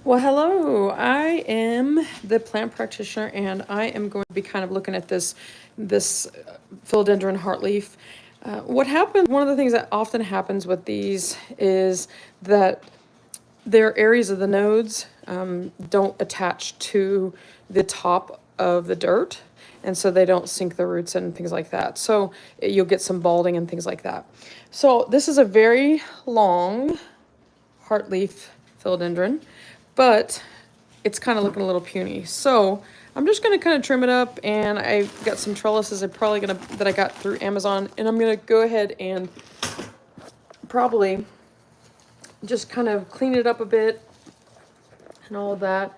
Well, hello. I am the plant practitioner, and I am going to be kind of looking at this philodendron heartleaf. What happens? One of the things that often happens with these is that their areas of the nodes don't attach to the top of the dirt, and so they don't sink the roots and things like that. So you'll get some balding and things like that. So this is a very long heartleaf philodendron, but it's kind of looking a little puny. So I'm just going to kind of trim it up, and I've got some trellises that I got through Amazon, and I'm going to go ahead and probably just kind of clean it up a bit and all of that.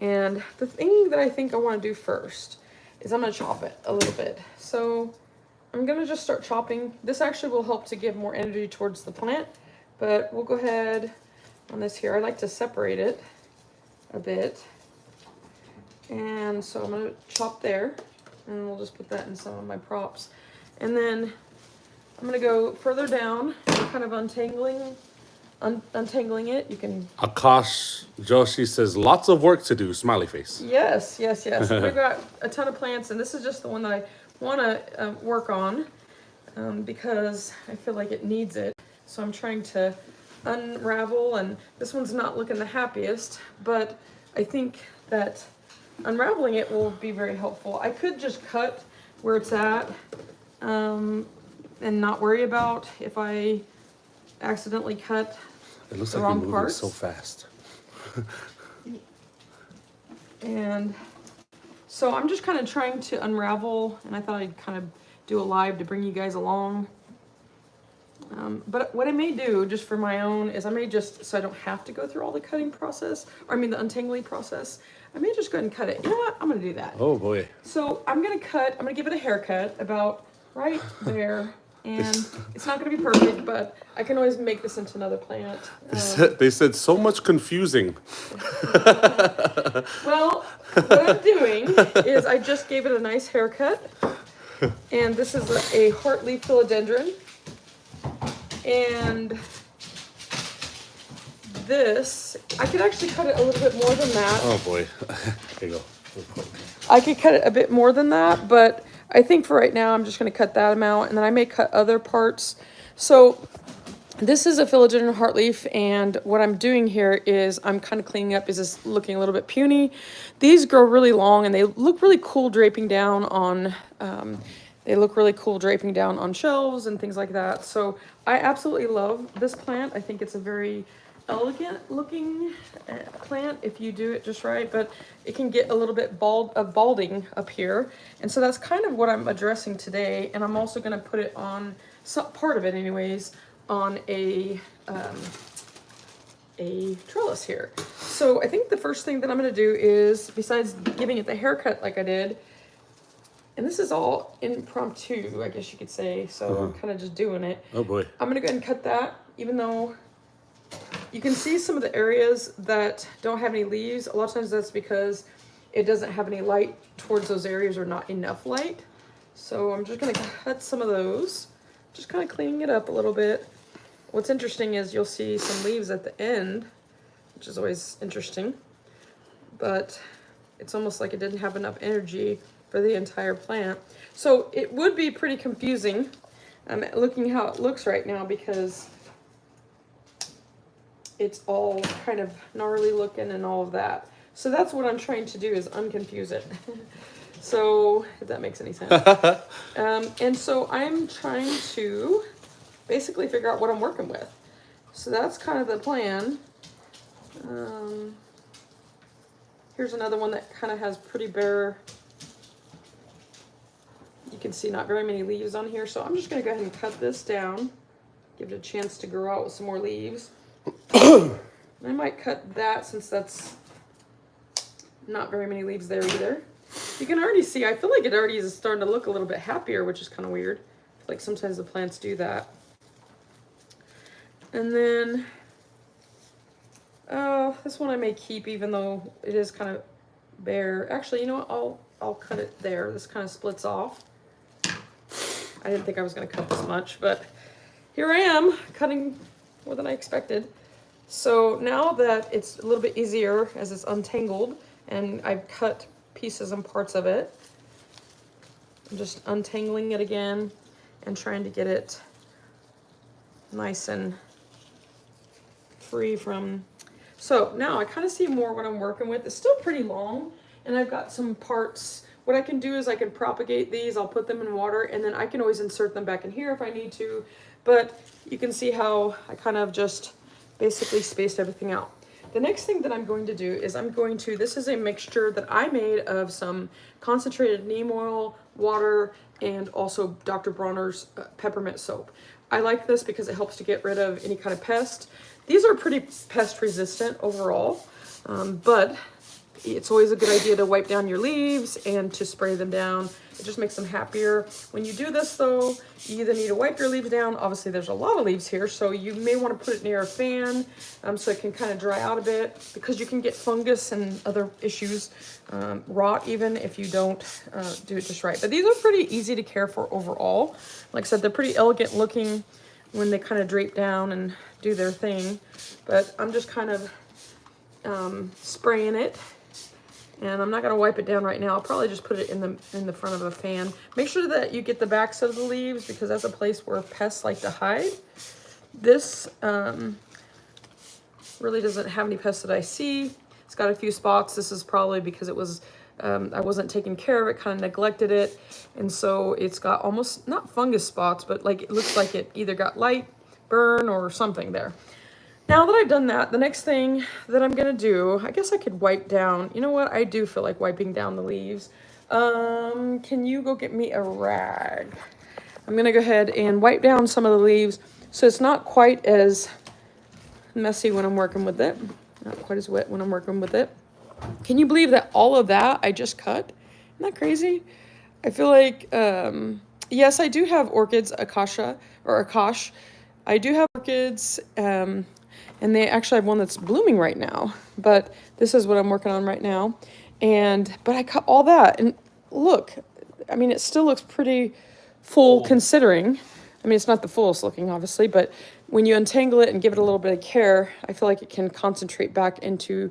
And the thing that I think I want to do first is I'm going to chop it a little bit. So I'm going to just start chopping. This actually will help to give more energy towards the plant, but we'll go ahead on this here. I like to separate it a bit. And so I'm going to chop there, and we'll just put that in some of my props. And then I'm going to go further down and kind of untangling it. You can... Akash Joshi says, lots of work to do, smiley face. Yes. We've got a ton of plants, and this is just the one that I want to work on because I feel like it needs it. So I'm trying to unravel, and this one's not looking the happiest, but I think that unraveling it will be very helpful. I could just cut where it's at and not worry about if I accidentally cut It looks the like you're wrong moving parts. so fast. And so I'm just kind of trying to unravel, and I thought I'd kind of do a live to bring you guys along. But what I may do just for my own is I may just, so I don't have to go through all the cutting process, or I mean the untangling process, I may just go ahead and cut it. You know what? I'm going to do that. Oh boy. So I'm going to give it a haircut about right there. And it's not going to be perfect, but I can always make this into another plant. They said so much confusing. Well, what I'm doing is I just gave it a nice haircut. And this is a heartleaf philodendron. And this, I could actually cut it a little bit more than that. Oh boy. There you go. I could cut it a bit more than that, but I think for right now I'm just going to cut that amount, and then I may cut other parts. So this is a philodendron heartleaf, and what I'm doing here is I'm kind of cleaning up. Is this looking a little bit puny? These grow really long, and they look really cool draping down on shelves and things like that. So I absolutely love this plant. I think it's a very elegant looking plant if you do it just right, but it can get a little bit balding up here, and so that's kind of what I'm addressing today. And I'm also going to put it on some part of it anyways on a trellis here. So I think the first thing that I'm going to do is, besides giving it the haircut like I did, and this is all impromptu, I guess you could say, so I'm kind of just doing it. Oh boy. I'm going to go ahead and cut that, even though you can see some of the areas that don't have any leaves. A lot of times that's because it doesn't have any light towards those areas, or not enough light. So I'm just going to cut some of those, just kind of cleaning it up a little bit. What's interesting is you'll see some leaves at the end, which is always interesting, but it's almost like it didn't have enough energy for the entire plant. So it would be pretty confusing looking how it looks right now, because it's all kind of gnarly looking and all of that. So that's what I'm trying to do, is unconfuse it. So if that makes any sense. And so I'm trying to basically figure out what I'm working with. So that's kind of the plan. Here's another one that kind of has pretty bare, you can see not very many leaves on here. So I'm just going to go ahead and cut this down, give it a chance to grow out with some more leaves. I might cut that, since that's not very many leaves there either. You can already see, I feel like it already is starting to look a little bit happier, which is kind of weird. Like sometimes the plants do that. And then, this one I may keep, even though it is kind of bare. Actually, you know what? I'll cut it there. This kind of splits off. I didn't think I was going to cut this much, but here I am, cutting more than I expected. So now that it's a little bit easier as it's untangled and I've cut pieces and parts of it, I'm just untangling it again and trying to get it nice and free from. So now I kind of see more what I'm working with. It's still pretty long, and I've got some parts. What I can do is I can propagate these, I'll put them in water, and then I can always insert them back in here if I need to. But you can see how I kind of just basically spaced everything out. The next thing that I'm going to do is this is a mixture that I made of some concentrated neem oil, water, and also Dr. Bronner's peppermint soap. I like this because it helps to get rid of any kind of pest. These are pretty pest resistant overall, but it's always a good idea to wipe down your leaves and to spray them down. It just makes them happier. When you do this though, you either need to wipe your leaves down. Obviously there's a lot of leaves here, so you may want to put it near a fan so it can kind of dry out a bit, because you can get fungus and other issues, rot even if you don't do it just right. But these are pretty easy to care for overall. Like I said, they're pretty elegant looking when they kind of drape down and do their thing. But I'm just kind of spraying it. And I'm not going to wipe it down right now. I'll probably just put it in the front of a fan. Make sure that you get the backs of the leaves, because that's a place where pests like to hide. This really doesn't have any pests that I see. It's got a few spots. This is probably because it was I wasn't taking care of it, kind of neglected it. And so it's got almost, not fungus spots, but like it looks like it either got light burn or something there. Now that I've done that, the next thing that I'm gonna do, I guess I could wipe down, you know what, I do feel like wiping down the leaves. Can you go get me a rag? I'm gonna go ahead and wipe down some of the leaves so it's not quite as messy when I'm working with it. Not quite as wet when I'm working with it. Can you believe that all of that I just cut? Isn't that crazy? I feel like, yes, I do have orchids, acacia, or akash. I do have orchids, and they actually have one that's blooming right now, but this is what I'm working on right now. But I cut all that, and look, I mean, it still looks pretty full considering. I mean, it's not the fullest looking, obviously, but when you untangle it and give it a little bit of care, I feel like it can concentrate back into,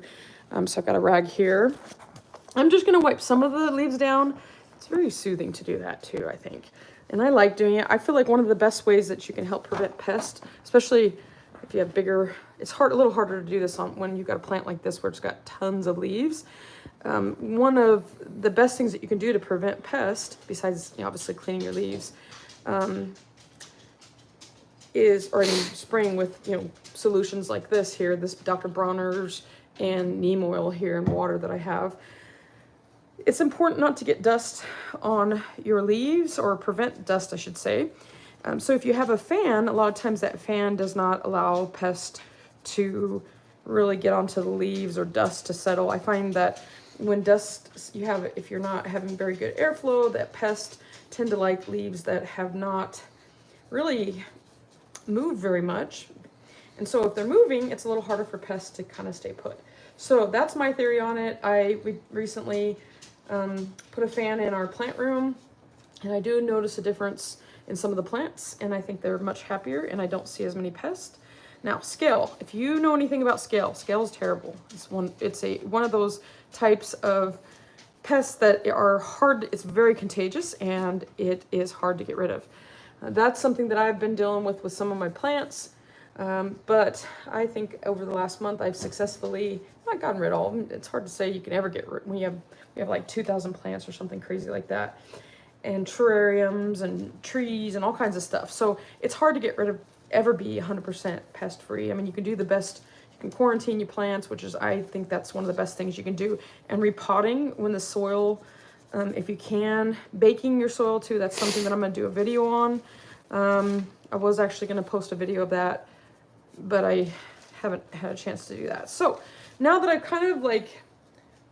so I've got a rag here. I'm just gonna wipe some of the leaves down. It's very soothing to do that too, I think. And I like doing it. I feel like one of the best ways that you can help prevent pests, especially if you have bigger, it's a little harder to do this when you've got a plant like this where it's got tons of leaves. One of the best things that you can do to prevent pests, besides obviously cleaning your leaves, is already spraying with solutions like this here, this Dr. Bronner's and neem oil here and water that I have. It's important not to get dust on your leaves, or prevent dust, I should say. So if you have a fan, a lot of times that fan does not allow pests to really get onto the leaves or dust to settle. I find that when dust if you're not having very good airflow, that pests tend to like leaves that have not really moved very much. And so if they're moving, it's a little harder for pests to kind of stay put. So that's my theory on it. We recently put a fan in our plant room, and I do notice a difference in some of the plants, and I think they're much happier, and I don't see as many pests. Now, scale. If you know anything about scale is terrible. It's one of those types of pests that are hard. It's very contagious, and it is hard to get rid of. That's something that I've been dealing with some of my plants, but I think over the last month I've successfully not gotten rid of all of them. It's hard to say you can ever get rid when we have like 2,000 plants or something crazy like that, and terrariums and trees and all kinds of stuff. So it's hard to get rid of, ever be 100% pest free. I mean, you can do the best. You can quarantine your plants, which is, I think that's one of the best things you can do. And repotting when the soil, if you can, baking your soil too. That's something that I'm going to do a video on. I was actually going to post a video of that, but I haven't had a chance to do that. So now that I've kind of like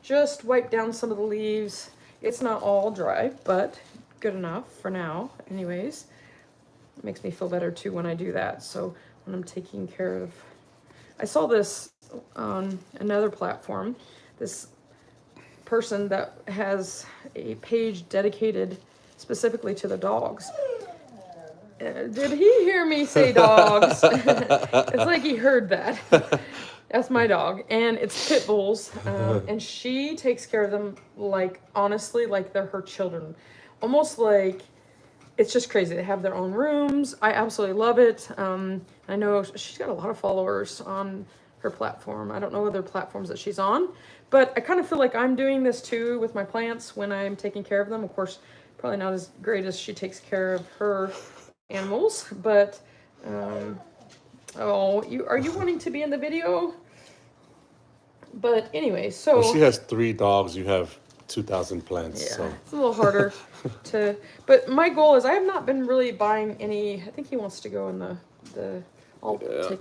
just wiped down some of the leaves, it's not all dry, but good enough for now anyways. It makes me feel better too when I do that. So when I'm taking care of, I saw this on another platform, this person that has a page dedicated specifically to the dogs. Did he hear me say dogs? It's like he heard that. That's my dog, and it's pit bulls, and she takes care of them like honestly, like they're her children, almost like it's just crazy. They have their own rooms. I absolutely love it. I know she's got a lot of followers on her platform. I don't know other platforms that she's on, but I kind of feel like I'm doing this too with my plants when I'm taking care of them. Of course, probably not as great as she takes care of her animals, but oh, are you wanting to be in the video? But anyway, so Well, she has 3 dogs. You have 2,000 plants. yeah, So it's a little harder to. But my goal is I have not been really buying any. I think he wants to go in the. I'll take.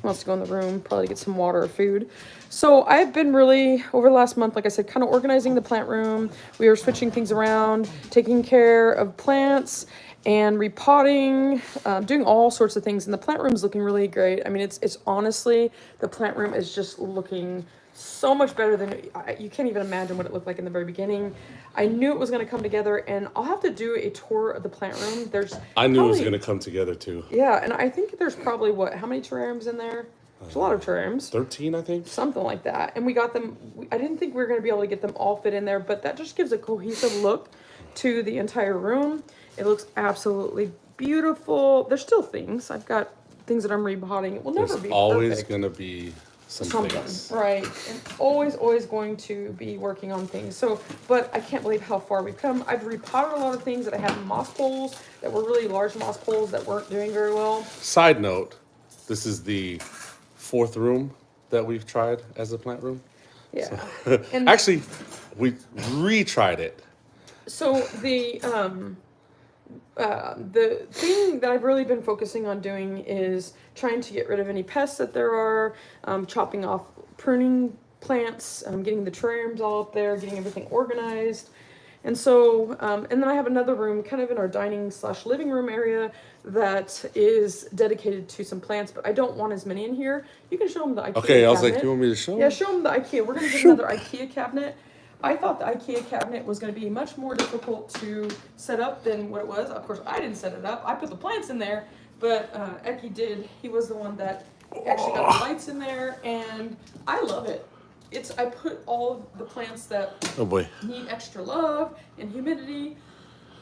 Wants to go in the room probably to get some water or food. So I've been really over the last month, like I said, kind of organizing the plant room. We were switching things around, taking care of plants and repotting, doing all sorts of things. And the plant room is looking really great. I mean, it's honestly, the plant room is just looking so much better than you can't even imagine what it looked like in the very beginning. I knew it was going to come together, and I'll have to do a tour of the plant room. I knew it was going to come together too. Yeah, and I think there's probably how many terrariums in there? There's a lot of terrariums. 13, I think. Something like that. And we got them, I didn't think we were going to be able to get them all fit in there, but that just gives a cohesive look to the entire room. It looks absolutely beautiful. There's still things. I've got things that I'm repotting. It will never be always perfect. going to be something. Right. And always going to be working on things. So, but I can't believe how far we've come. I've repotted a lot of things that I had in moss poles that were really large moss poles that weren't doing very well. Side note, this is the 4th room that we've tried as a plant room. Yeah. So, And actually, we retried it. so the thing that I've really been focusing on doing is trying to get rid of any pests that there are, chopping off, pruning plants, getting the terrariums all up there, getting everything organized. And so, and then I have another room kind of in our dining/living room area that is dedicated to some plants, but I don't want as many in here. You can show them the IKEA Okay, I was cabinet. like, you want me to show them? Yeah, show them the IKEA. We're going to get another IKEA cabinet. I thought the IKEA cabinet was going to be much more difficult to set up than what it was. Of course, I didn't set it up. I put the plants in there, but Eki did. He was the one that actually got the lights in there, and I love it. I put all of the plants that need extra love and humidity.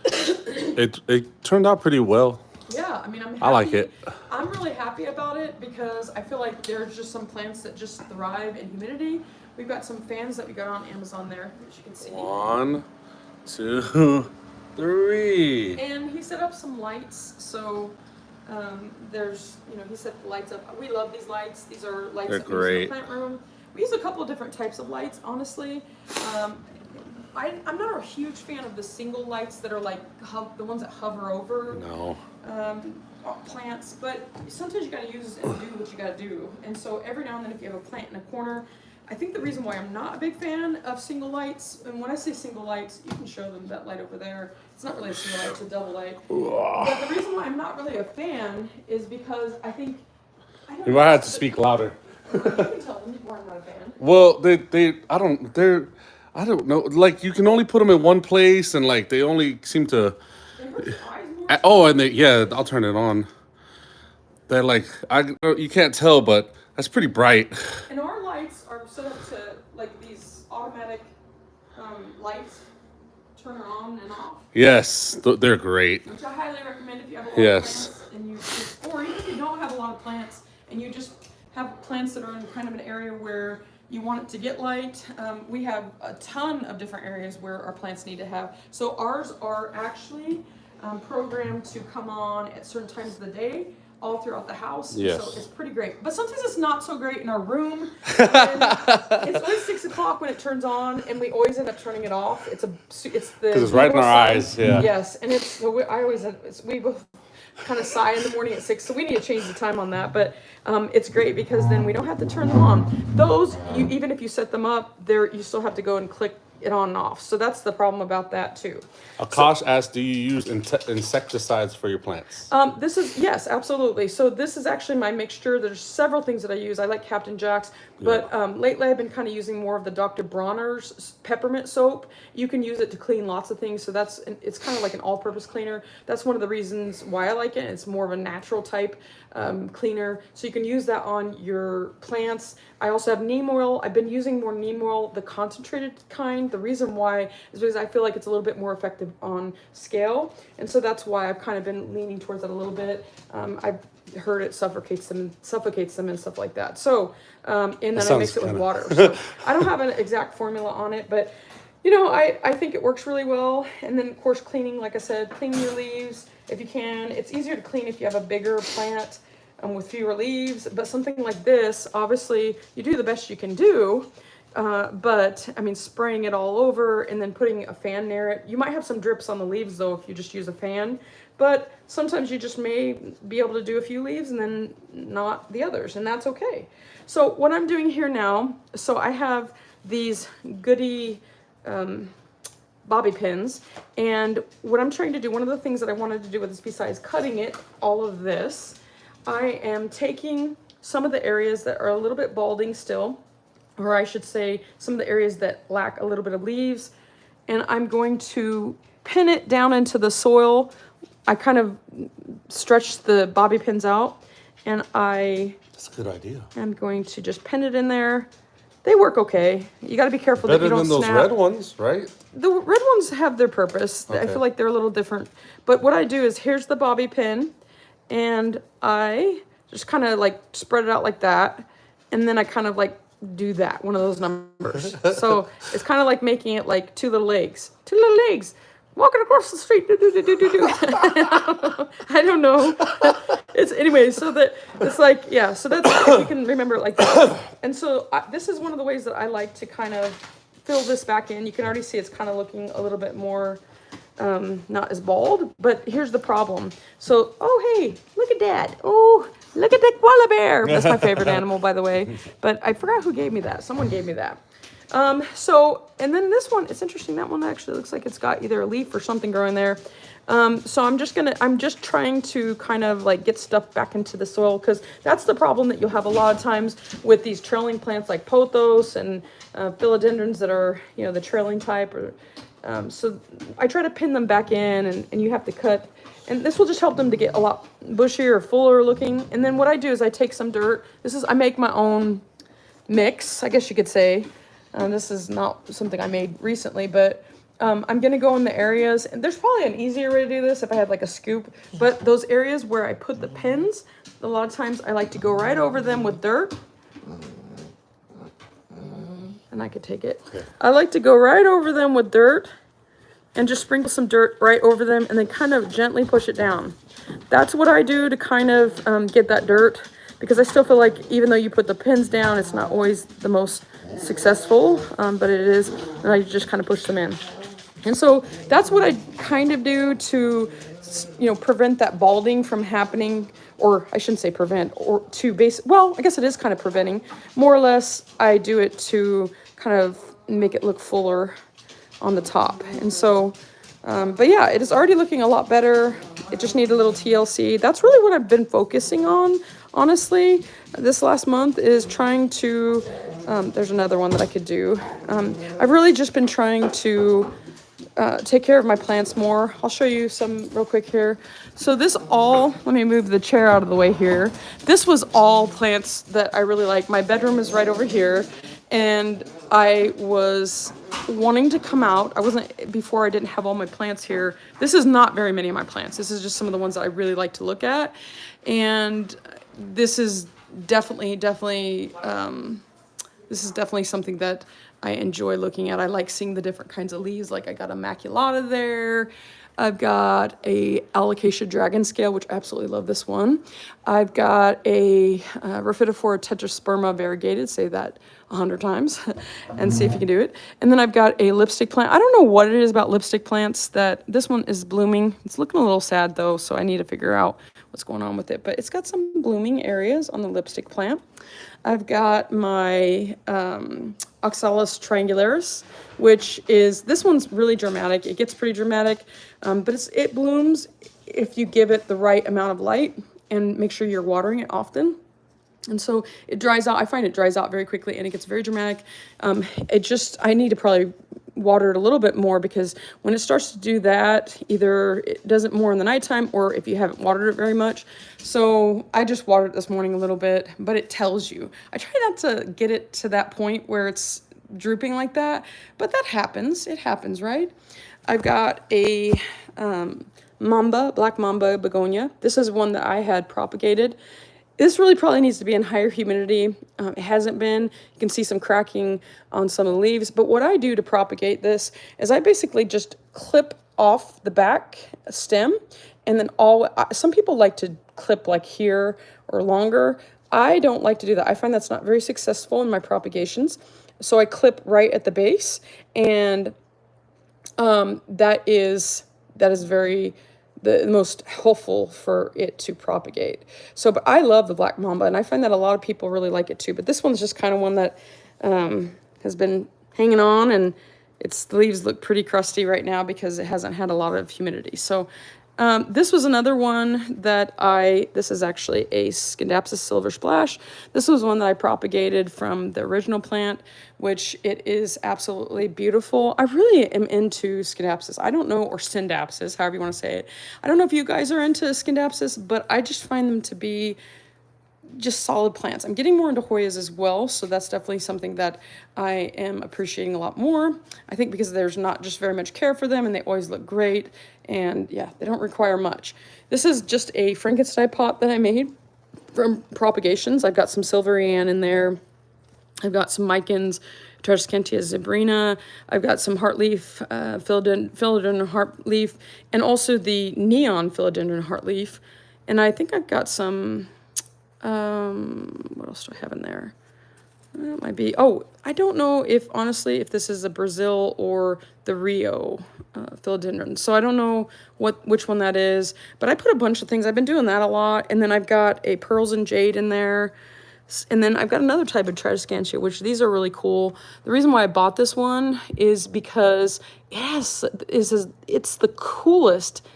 It turned out pretty well. Yeah, I mean, I'm happy. I like it. I'm really happy about it because I feel like there's just some plants that just thrive in humidity. We've got some fans that we got on Amazon there, as you can see. 1, 2, 3. And he set up some lights, so there's, he set the lights up. We love these lights. These are lights They're that we use in great. the plant room. We use a couple of different types of lights, honestly. I'm not a huge fan of the single lights that are like the ones that hover over plants, but sometimes you got to use and do what you got to do. And so every now and then, if you have a plant in a corner, I think the reason why I'm not a big fan of single lights, and when I say single lights, you can show them that light over there. It's not really a single light; it's a double light. But the reason why I'm not really a fan is because I think You might have to speak louder. You can tell them why I'm not a fan. Well, I don't know. Like, you can only put them in one place, and like they only seem to. They hurt your eyes more. Oh, and I'll turn it on. They're like, you can't tell, but that's pretty bright. And our lights are set up to like these automatic lights, turn on and off. Yes, they're great. Which I highly recommend if you have a lot of plants and or even if you don't have a lot of plants and you just have plants that are in kind of an area where you want it to get light. We have a ton of different areas where our plants need to have. So ours are actually programmed to come on at certain times of the day, all throughout the house. Yes. So it's pretty great. But sometimes it's not so great in our room. It's always 6 o'clock when it turns on, and we always end up turning it off. It's because it's right in our eyes. Yeah. Yes, and we both kind of sigh in the morning at 6, so we need to change the time on that. But it's great because then we don't have to turn them on. Those, even if you set them up, you still have to go and click it on and off. So that's the problem about that too. Akash asked, do you use insecticides for your plants? This is, yes, absolutely. So this is actually my mixture. There's several things that I use. I like Captain Jack's, but lately I've been kind of using more of the Dr. Bronner's peppermint soap. You can use it to clean lots of things. So it's kind of like an all-purpose cleaner. That's one of the reasons why I like it. It's more of a natural type cleaner. So you can use that on your plants. I also have neem oil. I've been using more neem oil, the concentrated kind. The reason why is because I feel like it's a little bit more effective on scale. And so that's why I've kind of been leaning towards that a little bit. I've heard it suffocates them and stuff like that. So, and then I mix it with water. So I don't have an exact formula on it, but you know, I think it works really well. And then of course, cleaning, like I said, cleaning your leaves if you can. It's easier to clean if you have a bigger plant with fewer leaves, but something like this, obviously you do the best you can do. But I mean, spraying it all over and then putting a fan near it. You might have some drips on the leaves though if you just use a fan, but sometimes you just may be able to do a few leaves and then not the others, and that's okay. So what I'm doing here now, so I have these goody bobby pins, and what I'm trying to do, one of the things that I wanted to do with this, besides cutting it, all of this, I am taking some of the areas that are a little bit balding still, or I should say some of the areas that lack a little bit of leaves, and I'm going to pin it down into the soil. I kind of stretch the bobby pins out, and That's a good idea. I'm going to just pin it in there. They work okay. You got to be careful that you don't snap. Better than those red ones, right? The red ones have their purpose. Okay. I feel like they're a little different. But what I do is, here's the bobby pin, and I just kind of like spread it out like that, and then I kind of like do that, one of those numbers. So it's kind of like making it like two little legs, walking across the street. I don't know. It's anyway. So that it's like, yeah. So that's, if you can remember it like that. And so this is one of the ways that I like to kind of fill this back in. You can already see it's kind of looking a little bit more not as bald, but here's the problem. So, oh, hey, look at that. Oh, look at that koala bear. That's my favorite animal, by the way. But I forgot who gave me that. Someone gave me that. So, and then this one, it's interesting. That one actually looks like it's got either a leaf or something growing there. So I'm just trying to kind of like get stuff back into the soil, because that's the problem that you'll have a lot of times with these trailing plants like pothos and philodendrons that are, you know, the trailing type. Or so I try to pin them back in, and you have to cut. And this will just help them to get a lot bushier or fuller looking. And then what I do is I take some dirt. I make my own mix, I guess you could say. This is not something I made recently, but I'm going to go in the areas, and there's probably an easier way to do this if I had like a scoop, but those areas where I put the pins, a lot of times I like to go right over them with dirt. And I could take it. Okay. I like to go right over them with dirt and just sprinkle some dirt right over them and then kind of gently push it down. That's what I do to kind of get that dirt, because I still feel like even though you put the pins down, it's not always the most successful, but it is, and I just kind of push them in. And so that's what I kind of do to, you know, prevent that balding from happening, or I shouldn't say prevent, or to well, I guess it is kind of preventing. More or less, I do it to kind of make it look fuller on the top. And so, but yeah, it is already looking a lot better. It just needs a little TLC. That's really what I've been focusing on, honestly. This last month is trying to, there's another one that I could do. I've really just been trying to take care of my plants more. I'll show you some real quick here. So this all, let me move the chair out of the way here. This was all plants that I really like. My bedroom is right over here, and I was wanting to come out. Before I didn't have all my plants here. This is not very many of my plants. This is just some of the ones that I really like to look at. And this is definitely something that I enjoy looking at. I like seeing the different kinds of leaves. Like I got a maculata there. I've got a alocasia dragon scale, which I absolutely love this one. I've got a Repot-trellis tetrasperma variegated, say that 100 times and see if you can do it. And then I've got a lipstick plant. I don't know what it is about lipstick plants that this one is blooming. It's looking a little sad though, so I need to figure out what's going on with it. But it's got some blooming areas on the lipstick plant. I've got my Oxalis triangularis, which is, this one's really dramatic. It gets pretty dramatic, but it blooms if you give it the right amount of light and make sure you're watering it often. And so it dries out. I find it dries out very quickly and it gets very dramatic. I need to probably water it a little bit more, because when it starts to do that, either it does it more in the nighttime or if you haven't watered it very much. So I just watered it this morning a little bit, but it tells you. I try not to get it to that point where it's drooping like that, but that happens. It happens, right? I've got a black mamba begonia. This is one that I had propagated. This really probably needs to be in higher humidity. It hasn't been. You can see some cracking on some of the leaves. But what I do to propagate this is I basically just clip off the back stem, and then some people like to clip like here or longer. I don't like to do that. I find that's not very successful in my propagations. So I clip right at the base, and that is very the most helpful for it to propagate. So, but I love the black mamba, and I find that a lot of people really like it too. But this one's just kind of one that has been hanging on, and the leaves look pretty crusty right now because it hasn't had a lot of humidity. So this was another one that this is actually a Scindapsus silver splash. This was one that I propagated from the original plant, which it is absolutely beautiful. I really am into Scindapsus. I don't know, or Scindapsus, however you want to say it. I don't know if you guys are into Scindapsus, but I just find them to be just solid plants. I'm getting more into Hoyas as well, so that's definitely something that I am appreciating a lot more. I think because there's not just very much care for them, and they always look great, and yeah, they don't require much. This is just a Frankenstein pot that I made from propagations. I've got some Silverian in there. I've got some Micans, Triscantia zebrina. I've got some heartleaf, philodendron heartleaf, and also the neon philodendron heartleaf. And I think I've got some, what else do I have in there? It might be, I don't know honestly, if this is a Brazil or the Rio philodendron. So I don't know which one that is, but I put a bunch of things. I've been doing that a lot. And then I've got a Pearls and Jade in there. And then I've got another type of Triscantia, which these are really cool. The reason why I bought this one is because it's the coolest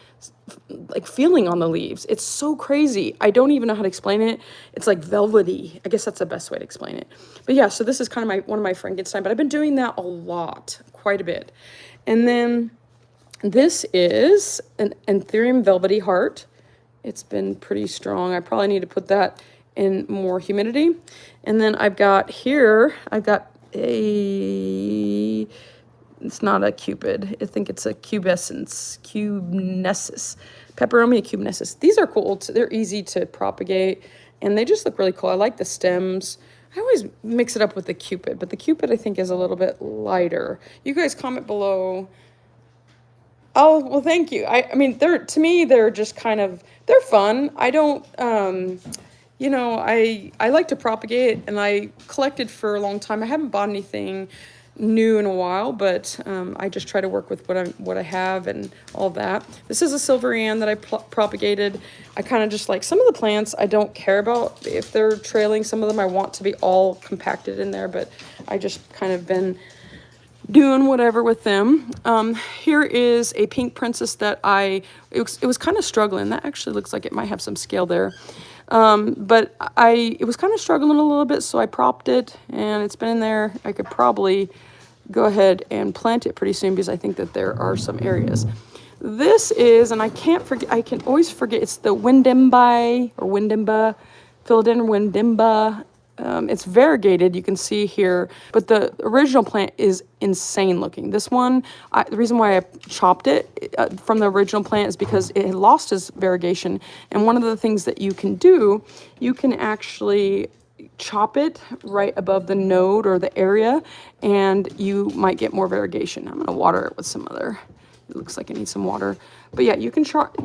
like feeling on the leaves. It's so crazy. I don't even know how to explain it. It's like velvety. I guess that's the best way to explain it. But yeah, so this is kind of one of my Frankenstein, but I've been doing that a lot, quite a bit. And then this is an Anthurium velvety heart. It's been pretty strong. I probably need to put that in more humidity. And then I've got it's not a cupid. I think it's a cubenescens, Peperomia cubenescens. These are cool. They're easy to propagate, and they just look really cool. I like the stems. I always mix it up with the cupid, but the cupid I think is a little bit lighter. You guys comment below. Oh, well, thank you. I mean, to me, they're just kind of, they're fun. I don't, you know, I like to propagate, and I collected for a long time. I haven't bought anything new in a while, but I just try to work with what I have and all that. This is a Silverian that I propagated. I kind of just like some of the plants I don't care about if they're trailing. Some of them I want to be all compacted in there, but I just kind of been doing whatever with them. Here is a pink princess that it was kind of struggling. That actually looks like it might have some scale there. But it was kind of struggling a little bit, so I propped it, and it's been in there. I could probably go ahead and plant it pretty soon because I think that there are some areas. This is, and I can always forget, it's the Windemba, philodendron Windemba. It's variegated, you can see here, but the original plant is insane looking. This one, the reason why I chopped it from the original plant is because it had lost its variegation. And one of the things that you can do, you can actually chop it right above the node or the area, and you might get more variegation. I'm gonna water it with some other, it looks like it needs some water. But yeah, you can chop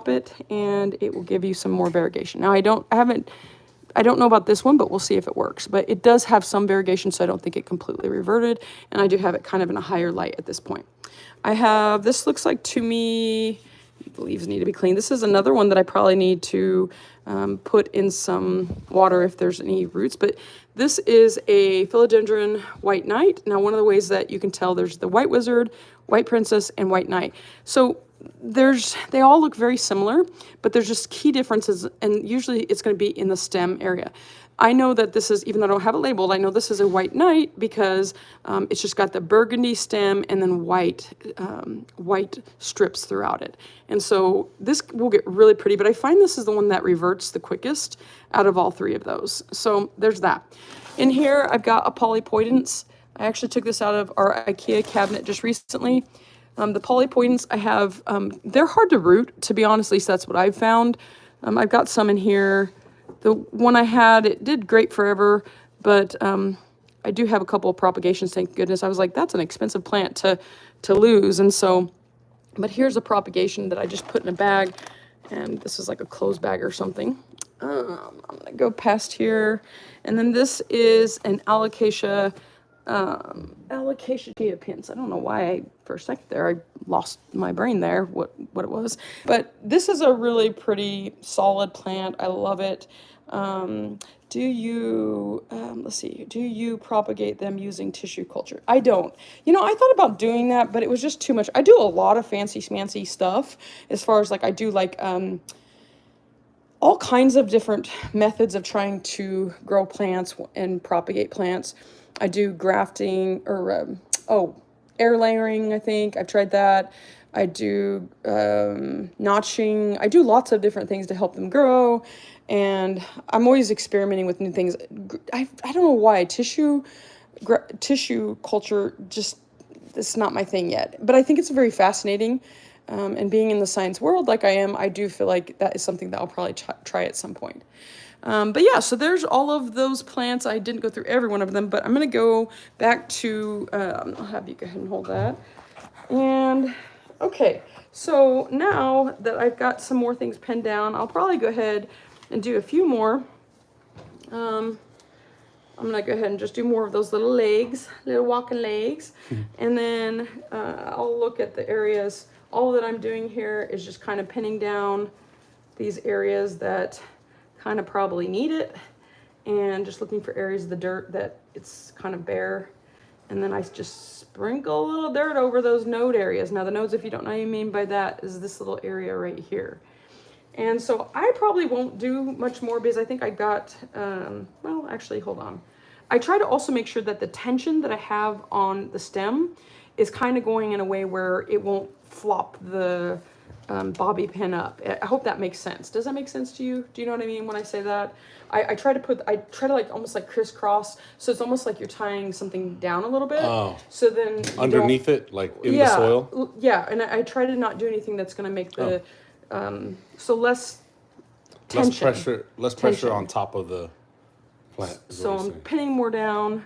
it, and it will give you some more variegation. Now I don't know about this one, but we'll see if it works. But it does have some variegation, so I don't think it completely reverted. And I do have it kind of in a higher light at this point. This looks like to me, The leaves need to be cleaned. This is another one that I probably need to put in some water if there's any roots. But this is a philodendron white knight. Now, one of the ways that you can tell, there's the white wizard, white princess, and white knight. So they all look very similar, but there's just key differences, and usually it's going to be in the stem area. I know that this is, even though I don't have it labeled, I know this is a white knight because it's just got the burgundy stem and then white strips throughout it. And so this will get really pretty, but I find this is the one that reverts the quickest out of all three of those. So there's that. In here, I've got a polypoidance. I actually took this out of our IKEA cabinet just recently. The polypoidance I have, they're hard to root, to be honest, at least that's what I've found. I've got some in here. The one I had, it did great forever, but I do have a couple of propagations, thank goodness. I was like, that's an expensive plant to lose. And so, but here's a propagation that I just put in a bag, and this is like a clothes bag or something. I'm gonna go past here. And then this is an alocasia pins. I don't know why for a second there I lost my brain there, what it was. But this is a really pretty solid plant. I love it. Do you propagate them using tissue culture? I don't. You know, I thought about doing that, but it was just too much. I do a lot of fancy schmancy stuff as far as like I do like all kinds of different methods of trying to grow plants and propagate plants. I do grafting or, air layering, I think. I've tried that. I do notching. I do lots of different things to help them grow. And I'm always experimenting with new things. I don't know why. Tissue culture, just, it's not my thing yet. But I think it's very fascinating. And being in the science world like I am, I do feel like that is something that I'll probably try at some point. But yeah, so there's all of those plants. I didn't go through every one of them, but I'm going to go back to, I'll have you go ahead and hold that. And, okay, so now that I've got some more things pinned down, I'll probably go ahead and do a few more. I'm going to go ahead and just do more of those little legs, little walking legs. And then I'll look at the areas. All that I'm doing here is just kind of pinning down these areas that kind of probably need it, and just looking for areas of the dirt that it's kind of bare, and then I just sprinkle a little dirt over those node areas. Now the nodes, if you don't know what I mean by that, is this little area right here. And so I probably won't do much more because I think I got, well, actually, hold on. I try to also make sure that the tension that I have on the stem is kind of going in a way where it won't flop the bobby pin up. I hope that makes sense. Does that make sense to you? Do you know what I mean when I say that? I try to like almost like crisscross, so it's almost like you're tying something down a little bit. Oh. So then underneath it, like in the soil? Yeah, and I try to not do anything that's going to make the, so less tension. Less pressure on top of the plant. So I'm pinning more down.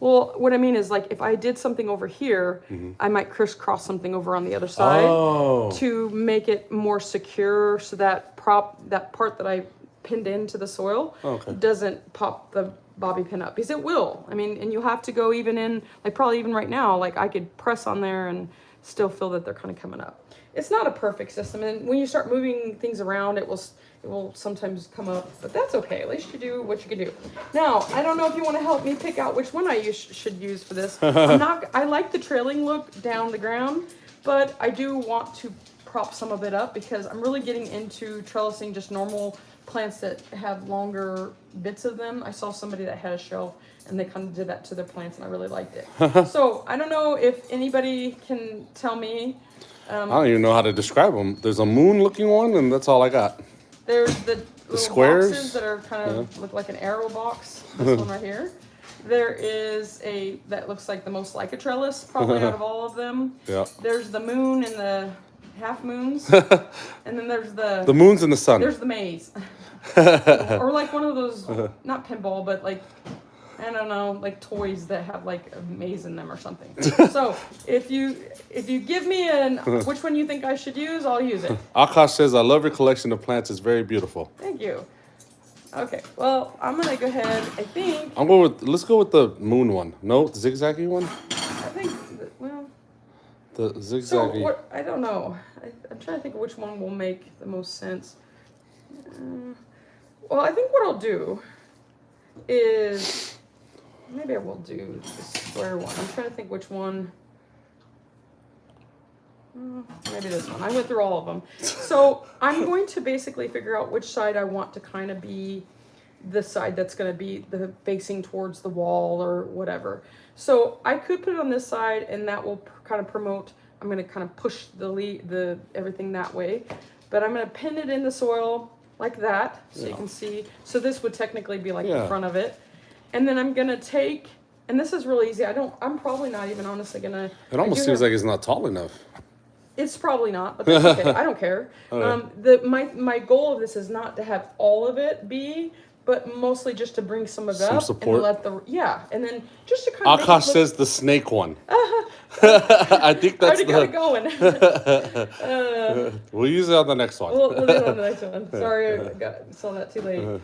Well, what I mean is, like, if I did something over here, I might crisscross something over on the other side to make it more secure, so that part that I pinned into the soil doesn't pop the bobby pin up, because it will. I mean, and you have to go even in, like, probably even right now, like, I could press on there and still feel that they're kind of coming up. It's not a perfect system, and when you start moving things around, it will sometimes come up, but that's okay. At least you do what you can do. Now, I don't know if you want to help me pick out which one I should use for this. I like the trailing look down the ground, but I do want to prop some of it up because I'm really getting into trellising just normal plants that have longer bits of them. I saw somebody that had a shelf and they kind of did that to their plants, and I really liked it. So I don't know if anybody can tell me. I don't even know how to describe them. There's a moon-looking one, and that's all I got. There's the little squares boxes that are kind of look like an arrow box. This one right here. There is that looks like the most like a trellis, probably out of all of them. Yeah. There's the moon and the half moons, and then there's the moons and the sun. There's the maze, or like one of those, not pinball, but like, I don't know, like toys that have like a maze in them or something. So if you give me which one you think I should use, I'll use it. Akash says, I love your collection of plants. It's very beautiful. Thank you. Okay, well, I'm going to go ahead, I think. Let's go with the moon one. No, the zigzaggy one? I think, well. The So zigzaggy. what, I don't know. I'm trying to think of which one will make the most sense. Well, I think what I'll do is, maybe I will do the square one. I'm trying to think which one. Maybe this one. I went through all of them. So I'm going to basically figure out which side I want to kind of be the side that's going to be the facing towards the wall or whatever. So I could put it on this side, and that will kind of promote. I'm going to kind of push the everything that way, but I'm going to pin it in the soil like that, so you can see. So this would technically be like the front of it, and then I'm going to take. And this is really easy. I'm probably not even honestly going to. It almost seems like it's not tall enough. It's probably not, but that's okay. I don't care. My goal of this is not to have all of it be, but mostly just to bring some of it up support. and and then just to kind of. Akash says the snake one. I think that's I already got it going. We'll use it on the next one. We'll do it on the next one. Sorry, I saw that too late.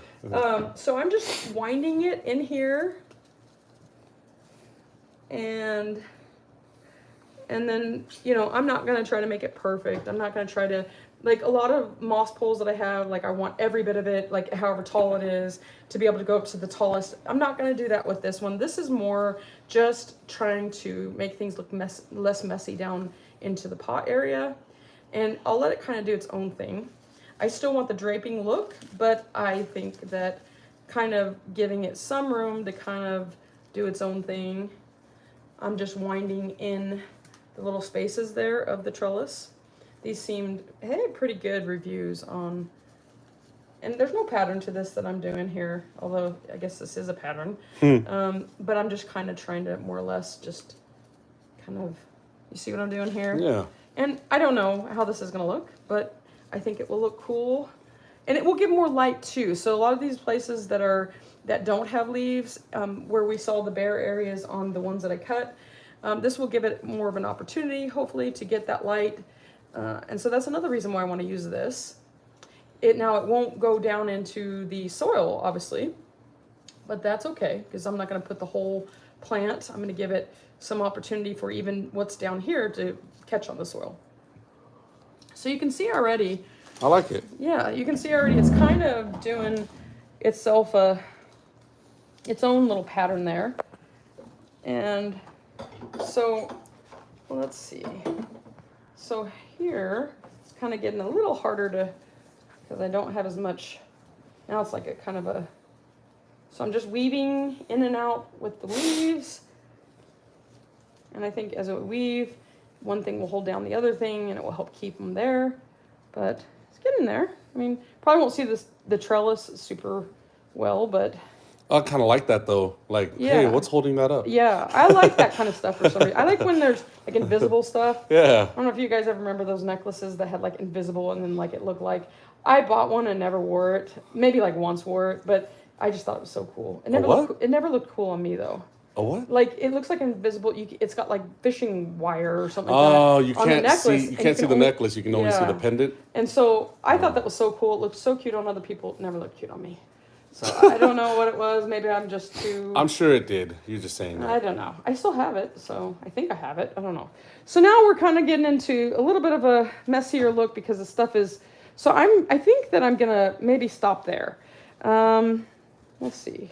So I'm just winding it in here, and then, you know, I'm not going to try to make it perfect. I'm not going to try to, like a lot of moss poles that I have, like I want every bit of it, like however tall it is, to be able to go up to the tallest. I'm not going to do that with this one. This is more just trying to make things look less messy down into the pot area. And I'll let it kind of do its own thing. I still want the draping look, but I think that kind of giving it some room to kind of do its own thing. I'm just winding in the little spaces there of the trellis. These seemed, had pretty good reviews on, and there's no pattern to this that I'm doing here, although I guess this is a pattern. But I'm just kind of trying to more or less just kind of, you see what I'm doing here? Yeah. And I don't know how this is going to look, but I think it will look cool. And it will give more light too. So a lot of these places that don't have leaves, where we saw the bare areas on the ones that I cut, this will give it more of an opportunity, hopefully, to get that light. And so that's another reason why I want to use this. Now it won't go down into the soil, obviously, but that's okay, because I'm not going to put the whole plant. I'm going to give it some opportunity for even what's down here to catch on the soil. So you can see already. I like it. Yeah, you can see already it's kind of doing itself its own little pattern there. And so, well, let's see. So here, it's kind of getting a little harder to, because I don't have as much, now it's like a kind of a, so I'm just weaving in and out with the leaves. And I think as I weave, one thing will hold down the other thing, and it will help keep them there. But it's getting there. I mean, probably won't see the trellis super well, but I kind of like that though. Like, hey, what's holding that up? Yeah, I like that kind of stuff for some reason. I like when there's like invisible stuff. Yeah. I don't know if you guys ever remember those necklaces that had like invisible and then like it looked like, I bought one and never wore it. Maybe like once wore it, but I just thought it was so cool. It never looked cool on me though. A what? Like it looks like invisible. It's got like fishing wire or something like that. Oh, you can't see the necklace. You can only see the pendant. And so I thought that was so cool. It looked so cute on other people. It never looked cute on me. So I don't know what it was. Maybe I'm just too. I'm sure it did. You're just saying that. I don't know. I still have it, so I think I have it. I don't know. So now we're kind of getting into a little bit of a messier look because the stuff is. So I think that I'm gonna maybe stop there. Let's see.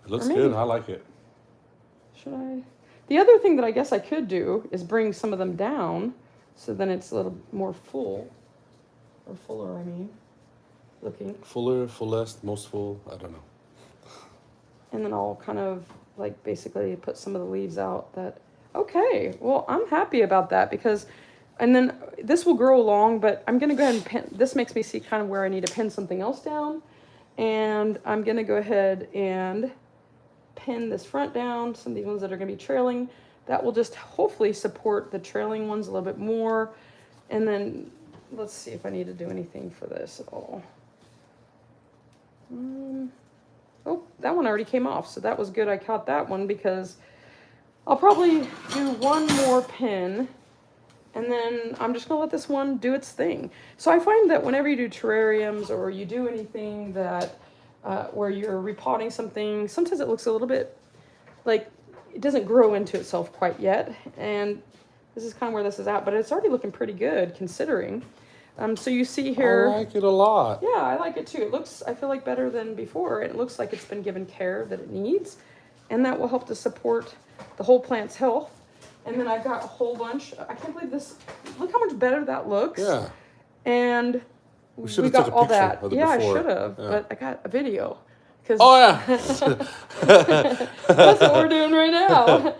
It looks good. I like it. Should I? The other thing that I guess I could do is bring some of them down, so then it's a little more full, or fuller. I mean. Looking fuller, fullest, most full, I don't know. And then I'll kind of like basically put some of the leaves out. That okay, well, I'm happy about that because, and then this will grow along, but I'm gonna go ahead and pin. This makes me see kind of where I need to pin something else down, and I'm gonna go ahead and pin this front down. Some of these ones that are gonna be trailing, that will just hopefully support the trailing ones a little bit more. And then let's see if I need to do anything for this at all. Oh, that one already came off, so that was good. I caught that one because I'll probably do one more pin, and then I'm just gonna let this one do its thing. So I find that whenever you do terrariums or you do anything that where you're repotting something, sometimes it looks a little bit like it doesn't grow into itself quite yet, and This is kind of where this is at, but it's already looking pretty good considering. So you see I here. like it a lot. Yeah, I like it too. It looks, I feel like, better than before. It looks like it's been given care that it needs, and that will help to support the whole plant's health. And then I've got a whole bunch. I can't believe this. Look how much better that looks. Yeah. And We should we have got took a all picture that. of the Yeah, I before. should have, Yeah. but I got a video. 'Cause Oh yeah. that's what we're doing right now.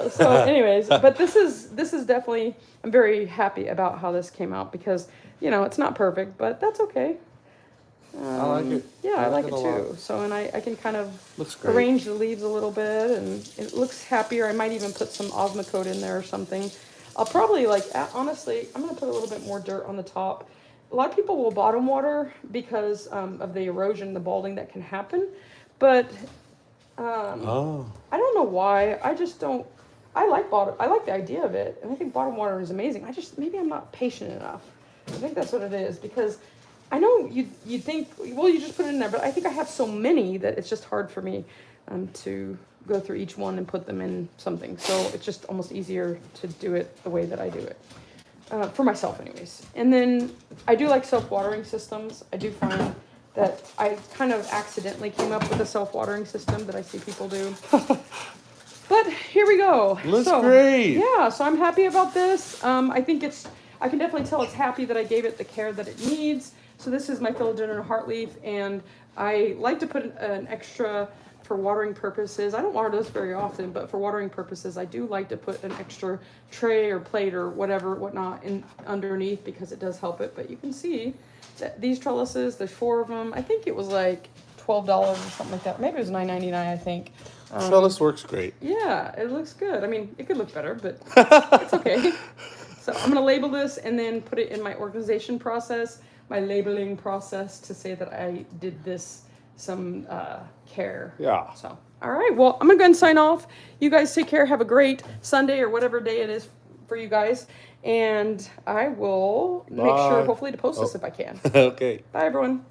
So anyways, but this is definitely, I'm very happy about how this came out because, you know, it's not perfect, but that's okay. I like it. Yeah, I like it a lot. too. So, and I can kind of Looks great. arrange the leaves a little bit, and it looks happier. I might even put some Osmocote in there or something. I'll probably, like, honestly, I'm going to put a little bit more dirt on the top. A lot of people will bottom water because of the erosion, the balding that can happen. But Oh. I don't know why. I just don't. I like the idea of it, and I think bottom water is amazing. Maybe I'm not patient enough. I think that's what it is, because I know you think, well, you just put it in there, but I think I have so many that it's just hard for me to go through each one and put them in something. So it's just almost easier to do it the way that I do it. For myself anyways. And then I do like self-watering systems. I do find that I kind of accidentally came up with a self-watering system that I see people do. But here we go. Looks great. Yeah, so I'm happy about this. I think I can definitely tell it's happy that I gave it the care that it needs. So this is my philodendron heartleaf, and I like to put an extra for watering purposes. I don't water this very often, but for watering purposes, I do like to put an extra tray or plate or whatnot in underneath, because it does help it. But you can see that these trellises, there's 4 of them. I think it was like $12 or something like that. Maybe it was $9.99, I think. Trellis works great. Yeah, it looks good. I mean, it could look better, but it's okay. So I'm going to label this and then put it in my organization process, my labeling process, to say that I did this some care. Yeah. So, all right. Well, I'm going to go ahead and sign off. You guys take care. Have a great Sunday or whatever day it is for you guys. And I will make sure, Bye. hopefully, to post this if I can. Okay. Bye, everyone.